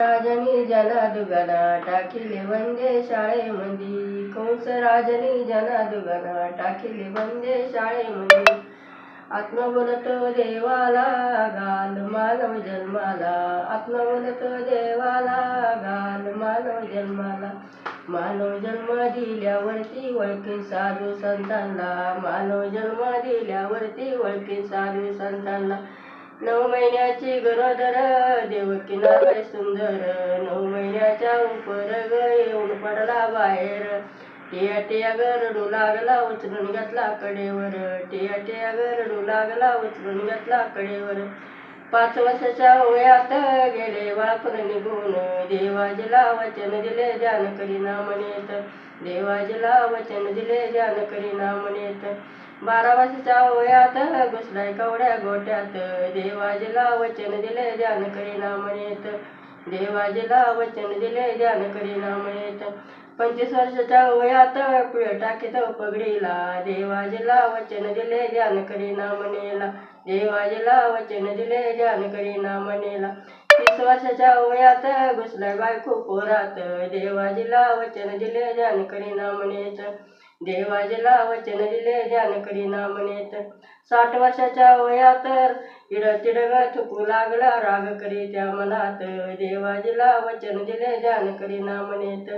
राजनी जना दुगना टाकिले वंदे शाळेमंदी कंस राजनी जना दुगना टाकिले वंदे शाळेमंदी आत्मा बोलतो देवाला घाल मानव जन्माला आत्मा बोलतो देवाला घाल मानव जन्माला मानव जन्म दिल्यावरती ओळखी साधू संतांना मानव जन्म दिल्यावरती ओळखी साधू संतांना 9 महिन्याची गरोदर देवकीला काय सुंदर 9 महिन्याच्या उपर ग येऊन पडला बाहेर टिया टिया गरडू लागला उचलून घेतला कडेवर टिया टिया गरडू लागला उचलून घेतला कडेवर 5 वर्षाच्या वयात गेले बाळपण निघून देवाजीला वचन दिले ध्यान करीना म्हणेत देवाजीला वचन दिले ध्यान करीना म्हणेत 12 वर्षाच्या वयात घुसलाय कवड्या गोट्यात देवाजीला वचन दिले ध्यान करीना म्हणेत देवाजीला वचन दिले ध्यान करीना म्हणेत 25 वर्षाच्या वयात पिळ टाकीत पगडीला देवाजीला वचन दिले ध्यान करीना म्हणेला देवाजीला वचन दिले ध्यान करीना म्हणेला 30 वर्षाच्या वयात घुसलाय बायको पोरात देवाजीला वचन दिले ध्यान करीना म्हणेत देवाजीला वचन दिले ध्यान करीना म्हणेत 60 वर्षाच्या वयात इड तिडग थुकू लागला राग करी त्या मनात देवाजीला वचन दिले ध्यान करीना म्हणेत